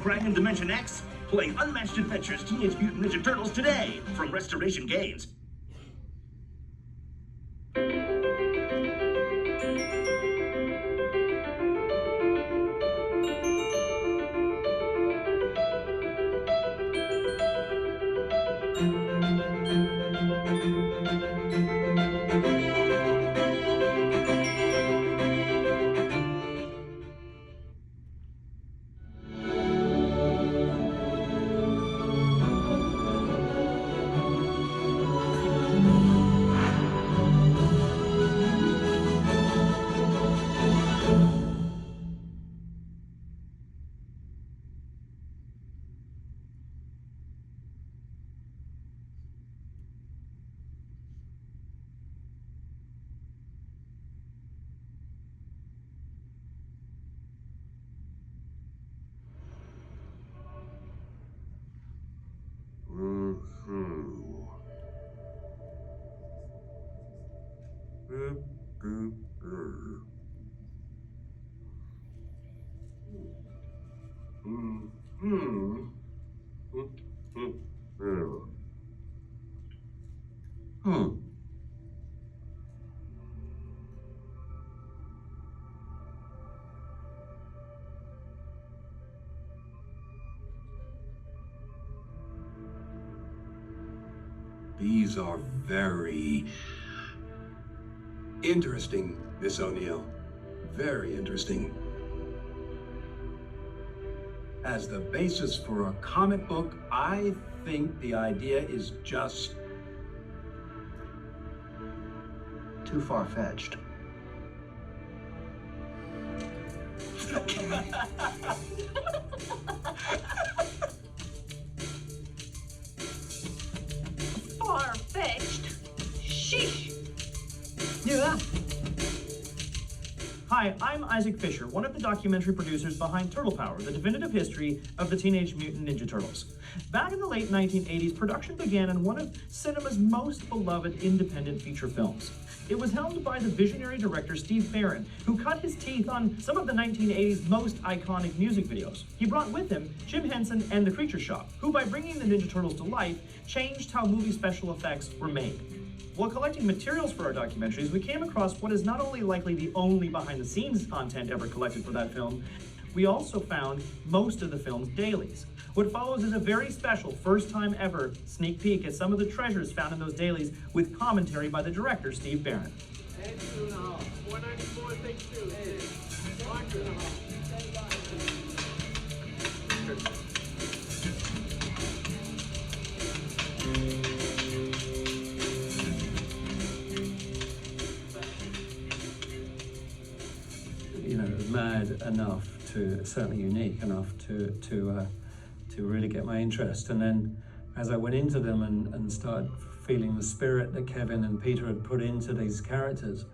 Dragon Dimension X? Play Unmatched Adventures Teenage Mutant Ninja Turtles today from Restoration Games. These are very interesting, Miss O'Neill. Very interesting. As the basis for a comic book, I think the idea is just too far-fetched. Far-fetched? Sheesh! Yeah. Hi, I'm Isaac Fisher, one of the documentary producers behind Turtle Power, the definitive history of the Teenage Mutant Ninja Turtles. Back in the late 1980s, production began on one of cinema's most beloved independent feature films. It was helmed by the visionary director Steve Barron, who cut his teeth on some of the 1980s most iconic music videos. He brought with him Jim Henson and the Creature Shop, who by bringing the Ninja Turtles to life, changed how movie special effects were made. While collecting materials for our documentaries, we came across what is not only likely the only behind-the-scenes content ever collected for that film, we also found most of the film's dailies. What follows is a very special, first-time ever sneak peek at some of the treasures found in those dailies with commentary by the director, Steve Barron. Hey, 2.5. 494, take 2. Hey, mark 2.5. Mad enough to, certainly unique enough to really get my interest. And then as I went into them and started feeling the spirit that Kevin and Peter had put into these characters,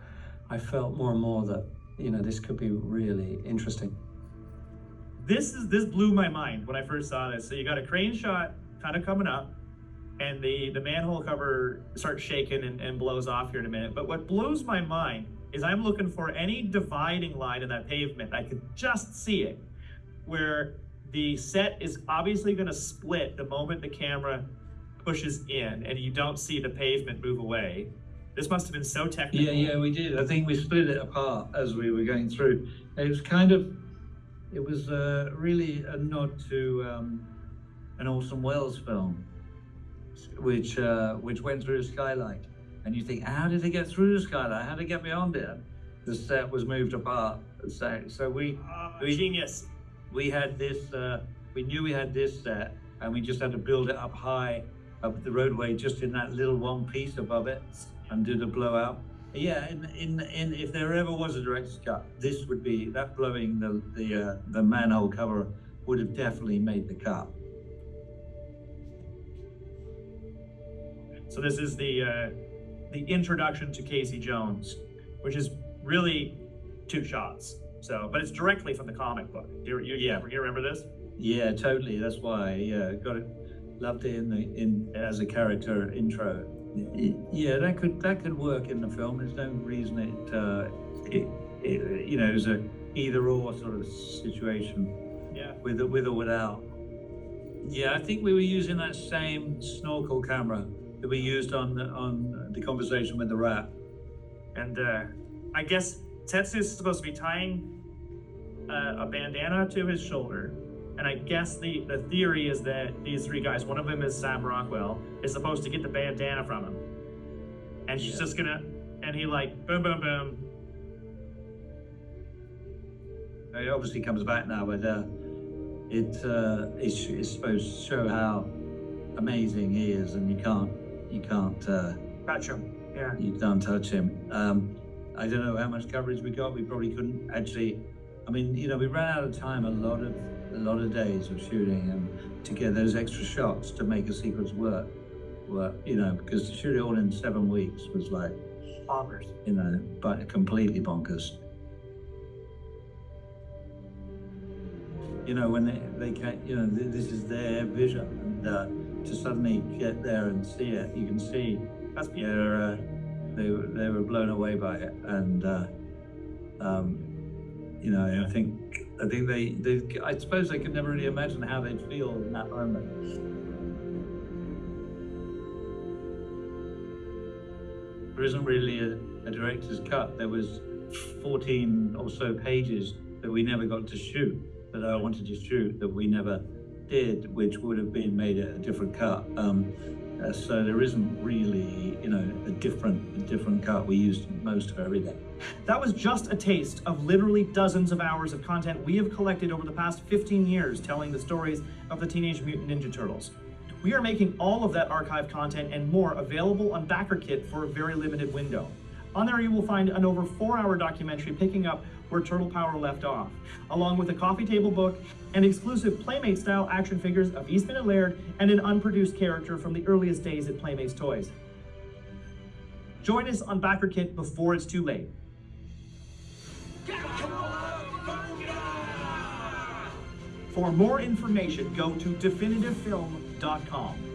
I felt more and more that, this could be really interesting. This blew my mind when I first saw this. So you got a crane shot kind of coming up, and the manhole cover starts shaking and blows off here in a minute. But what blows my mind is I'm looking for any dividing line in that pavement. I could just see it, where the set is obviously gonna split the moment the camera pushes in and you don't see the pavement move away. This must have been so technical. Yeah, we did. I think we split it apart as we were going through. It was really a nod to an Orson Welles film, which went through a skylight. And you think, how did they get through the skylight? How did they get beyond it? The set was moved apart. So we genius. We had this, we knew we had this set, and we just had to build it up high, up the roadway, just in that little one piece above it, and do the blowout. Yeah, if there ever was a director's cut, this would be, that blowing the manhole cover would have definitely made the cut. So this is the introduction to Casey Jones, which is really 2 shots. So, but it's directly from the comic book. You remember this? Yeah, totally. That's why. Yeah, loved it in as a character intro. Yeah, that could work in the film. There's no reason it was a either or sort of situation. Yeah. with or without. Yeah, I think we were using that same snorkel camera that we used on the conversation with the rat. And I guess Tetsu's supposed to be tying a bandana to his shoulder. And I guess the theory is that these three guys, one of them is Sam Rockwell, is supposed to get the bandana from him. And she's just gonna, and he like, boom, boom, boom. He obviously comes back now, but it's supposed to show how amazing he is, and you can't Touch him. Yeah. you can't touch him. I don't know how much coverage we got. We probably couldn't actually. I mean, you know, we ran out of time a lot of days of shooting, and to get those extra shots to make a sequence work, you know, because to shoot it all in 7 weeks was like Bonkers. you know, but completely bonkers. You know, when they can't, you know, this is their vision, and to suddenly get there and see it, you can see That's they were blown away by it, and you know, I think they I suppose they could never really imagine how they'd feel in that moment. There isn't really a director's cut. There was 14 or so pages that we never got to shoot, that I wanted to shoot, that we never did, which would have been made a different cut. So there isn't really, you know, a different cut. We used most of everything. That was just a taste of literally dozens of hours of content we have collected over the past 15 years telling the stories of the Teenage Mutant Ninja Turtles. We are making all of that archive content and more available on BackerKit for a very limited window. On there you will find an over 4-hour documentary picking up where Turtle Power left off, along with a coffee table book and exclusive Playmate-style action figures of Eastman and Laird and an unproduced character from the earliest days at Playmates Toys. Join us on BackerKit before it's too late. For more information, go to definitivefilm.com.